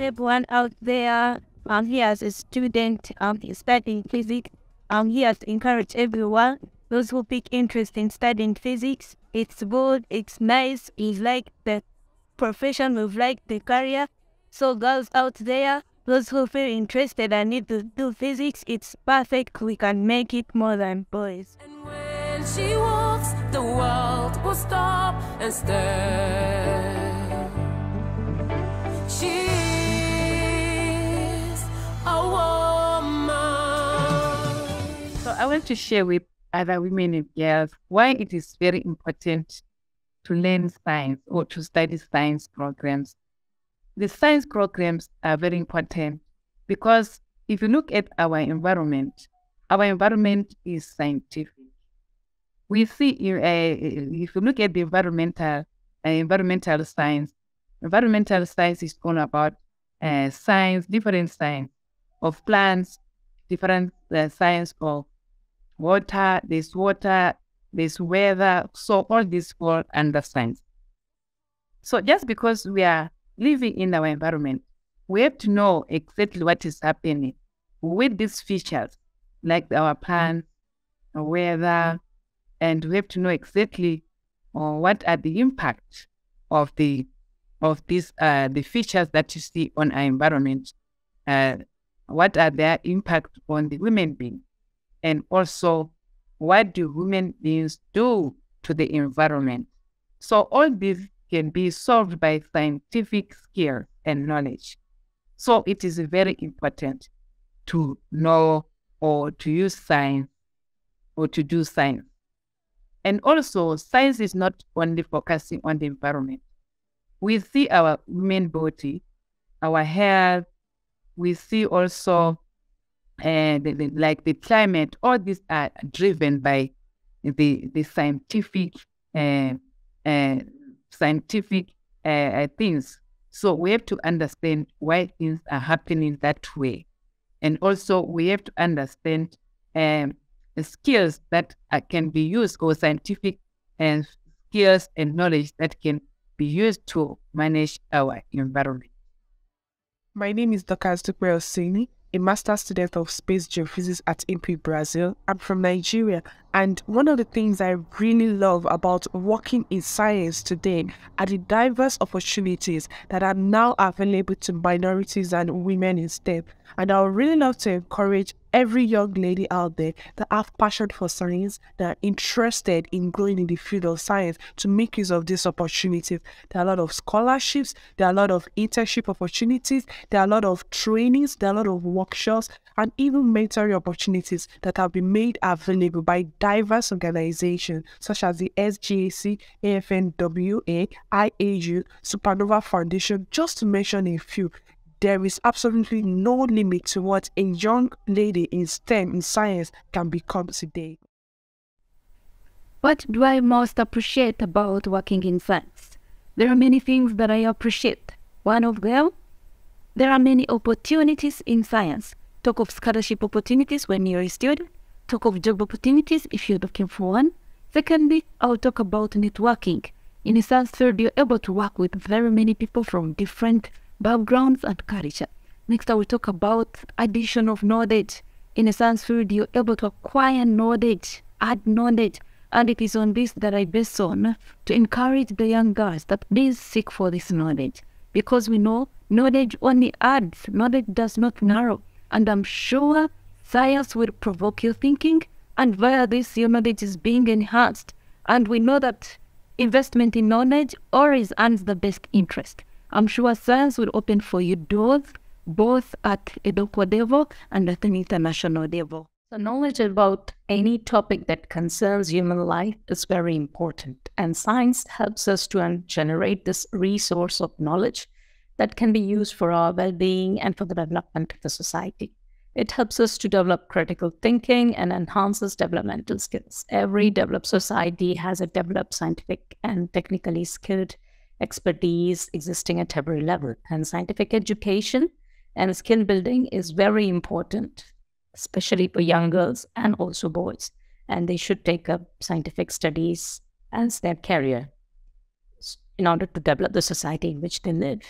everyone out there. He as a student, studying physics. He has encouraged everyone, those who pick interest in studying physics. It's good, it's nice, we like the profession, we like the career. So girls out there, those who feel interested and need to do physics, it's perfect. We can make it more than boys. And when she walks, the world will stop and stare. She's a woman. So I want to share with other women and girls why it is very important to learn science or to study science programs. The science programs are very important because if you look at our environment is scientific. We see, if you look at the environmental science is all about different science of plants, different science of water, there's weather, so all this fall under science. So just because we are living in our environment, we have to know exactly what is happening with these features, like our plants, our weather, and we have to know exactly what are the impact of these the features that you see on our environment. What are their impact on the human being, and also what do human beings do to the environment? So all this can be solved by scientific skill and knowledge. So it is very important to know or to use science or to do science. And also, science is not only focusing on the environment. We see our human body, our health, we see also like the climate. All these are driven by the scientific things. So we have to understand why things are happening that way. And also we have to understand the skills that can be used, or scientific skills and knowledge that can be used to manage our environment. My name is Dr. Astronomy, a master's student of space geophysics at IMPI, Brazil. I'm from Nigeria, and one of the things I really love about working in science today are the diverse opportunities that are now available to minorities and women in STEM. And I would really love to encourage every young lady out there that have passion for science, that are interested in growing in the field of science, to make use of this opportunity. There are a lot of scholarships, there are a lot of internship opportunities, there are a lot of trainings, there are a lot of workshops, and even mentoring opportunities that have been made available by diverse organizations such as the SGAC, AfNWA, IAU, Supernova Foundation, just to mention a few. There is absolutely no limit to what a young lady in STEM, in science, can become today. What do I most appreciate about working in science? There are many things that I appreciate. One of them, there are many opportunities in science. Talk of scholarship opportunities when you're a student. Talk of job opportunities if you're looking for one. Secondly, I'll talk about networking. In a science field, you're able to work with very many people from different backgrounds and culture. Next, I will talk about addition of knowledge. In a science field, you're able to acquire knowledge, add knowledge, and it is on this that I base on to encourage the young girls that please seek for this knowledge, because we know knowledge only adds, knowledge does not narrow, and I'm sure science will provoke your thinking, and via this your knowledge is being enhanced, and we know that investment in knowledge always earns the best interest. I'm sure science will open for you doors, both at a local level and at an international level. So knowledge about any topic that concerns human life is very important, and science helps us to generate this resource of knowledge that can be used for our well-being and for the development of the society. It helps us to develop critical thinking and enhances developmental skills. Every developed society has a developed scientific and technically skilled expertise existing at every level, and scientific education and skill building is very important, especially for young girls and also boys, and they should take up scientific studies as their career in order to develop the society in which they live.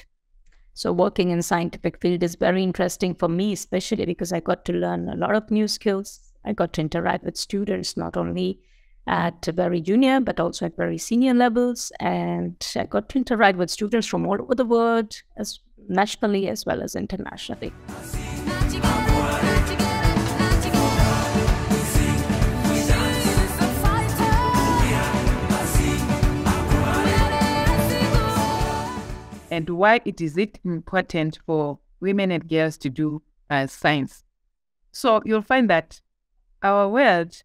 So working in scientific field is very interesting for me, especially because I got to learn a lot of new skills. I got to interact with students, not only at very junior, but also at very senior levels. And I got to interact with students from all over the world, as nationally as well as internationally. And why is it important for women and girls to do science? So you'll find that our world,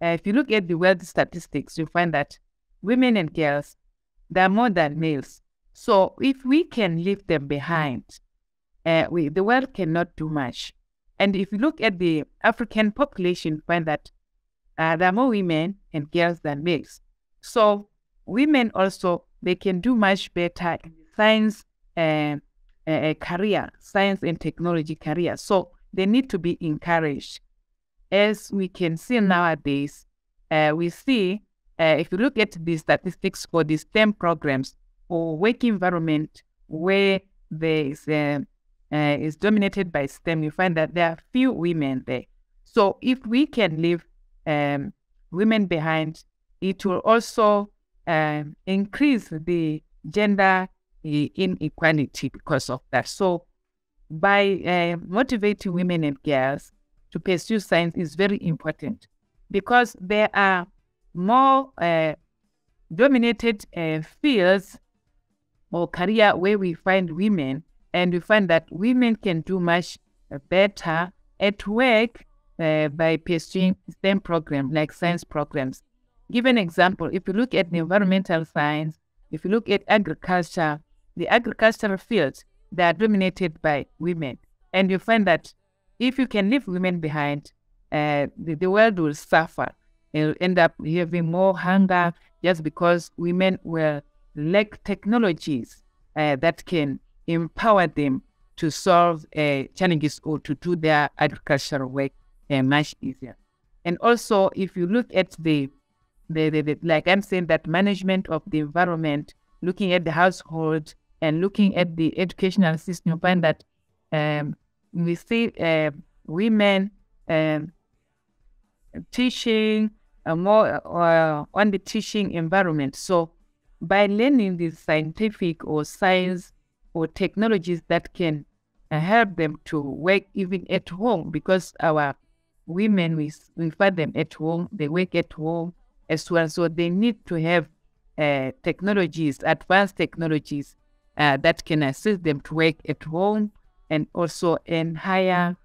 if you look at the world statistics, you'll find that women and girls, they're more than males. So if we can leave them behind, the world cannot do much. And if you look at the African population, you find that there are more women and girls than males. So women also, they can do much better in science career, science and technology career. So they need to be encouraged. As we can see nowadays, we see, if you look at the statistics for the STEM programs or work environment where there is dominated by STEM, you find that there are few women there. So if we can leave women behind, it will also increase the gender inequality because of that. So by motivating women and girls to pursue science is very important, because there are more dominated fields or career where we find women, and we find that women can do much better at work by pursuing STEM programs like science programs. Give an example, if you look at the environmental science, if you look at agriculture, the agricultural fields, they are dominated by women. And you find that if you can leave women behind, the world will suffer. It will end up having more hunger just because women will lack technologies that can empower them to solve challenges or to do their agricultural work much easier. And also, if you look at the like I'm saying, that management of the environment, looking at the household and looking at the educational system, you find that we see women teaching more on the teaching environment. So by learning the scientific or science or technologies that can help them to work even at home, because our women, we find them at home, they work at home as well. So they need to have technologies, advanced technologies that can assist them to work at home, and also in higher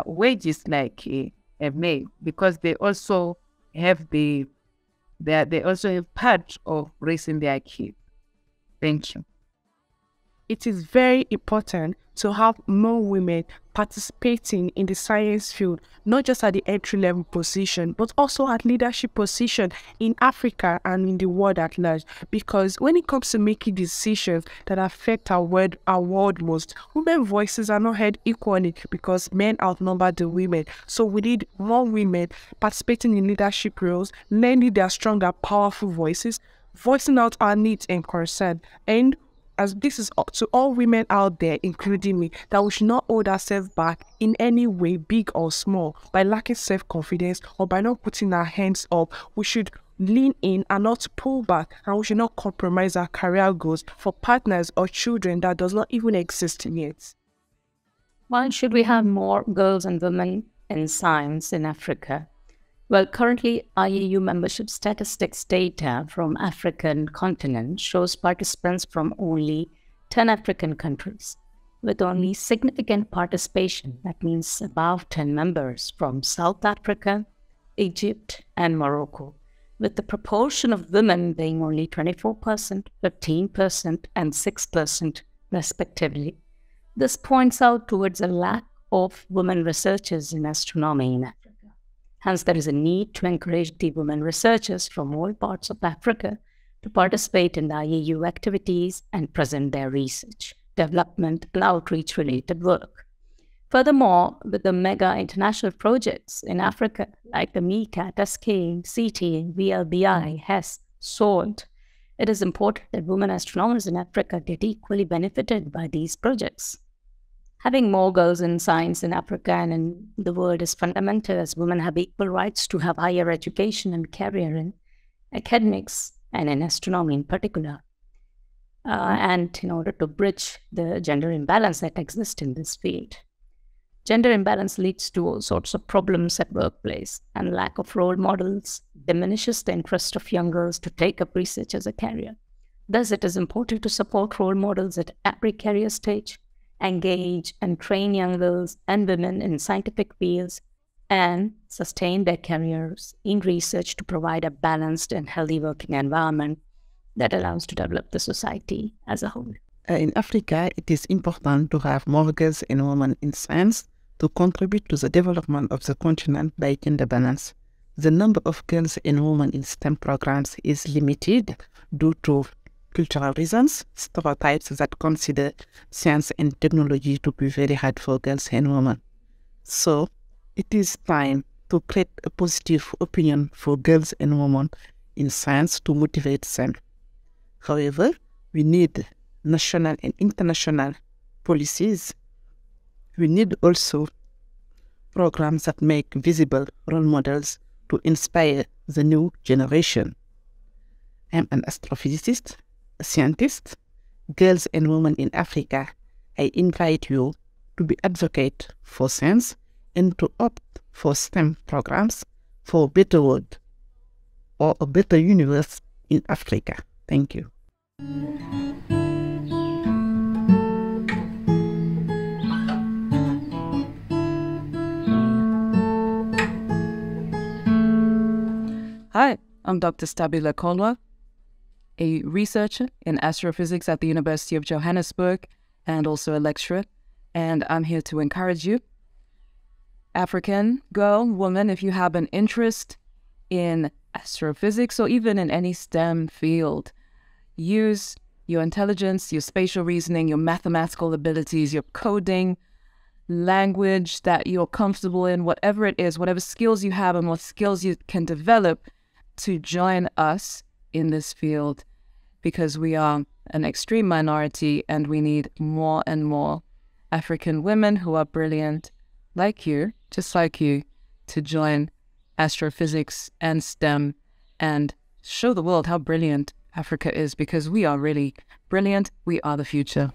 wages like a male, because they also have they also have part of raising their kids. Thank you. It is very important to have more women participating in the science field, not just at the entry-level position, but also at leadership position in Africa and in the world at large. Because when it comes to making decisions that affect our world most, women's voices are not heard equally because men outnumber the women. So we need more women participating in leadership roles, lending their stronger, powerful voices, voicing out our needs and concern. And as this is up to all women out there, including me, that we should not hold ourselves back in any way, big or small, by lacking self-confidence or by not putting our hands up. We should lean in and not pull back, and we should not compromise our career goals for partners or children that does not even exist yet. Why should we have more girls and women in science in Africa? Well, currently, IAU membership statistics data from African continent shows participants from only 10 African countries, with only significant participation, that means above 10 members, from South Africa, Egypt, and Morocco, with the proportion of women being only 24%, 15%, and 6% respectively. This points out towards a lack of women researchers in astronomy in Africa. Hence, there is a need to encourage the women researchers from all parts of Africa to participate in the IAU activities and present their research, development, and outreach-related work. Furthermore, with the mega international projects in Africa, like the MICAT, SK, CT, VLBI, HES, SALT, It is important that women astronomers in Africa get equally benefited by these projects. Having more girls in science in Africa and in the world is fundamental, as women have equal rights to have higher education and career in academics and in astronomy in particular. And in order to bridge the gender imbalance that exists in this field. Gender imbalance leads to all sorts of problems at workplace, and lack of role models diminishes the interest of young girls to take up research as a career. Thus, it is important to support role models at every career stage, engage and train young girls and women in scientific fields, and sustain their careers in research to provide a balanced and healthy working environment that allows to develop the society as a whole. In Africa, it is important to have more girls and women in science to contribute to the development of the continent by gender balance. The number of girls and women in STEM programs is limited due to cultural reasons, stereotypes that consider science and technology to be very hard for girls and women. So, it is time to create a positive opinion for girls and women in science to motivate them. However, we need national and international policies. We need also programs that make visible role models to inspire the new generation. I'm an astrophysicist, a scientist. Girls and women in Africa, I invite you to be advocate for science and to opt for STEM programs for a better world or a better universe in Africa. Thank you. Hi, I'm Dr. Stabila Kolwa, a researcher in astrophysics at the University of Johannesburg and also a lecturer, and I'm here to encourage you. African girl, woman, if you have an interest in astrophysics or even in any STEM field, use your intelligence, your spatial reasoning, your mathematical abilities, your coding, language that you're comfortable in, whatever it is, whatever skills you have and what skills you can develop to join us in this field, because we are an extreme minority and we need more and more African women who are brilliant like you, just like you, to join astrophysics and STEM and show the world how brilliant Africa is, because we are really brilliant. We are the future.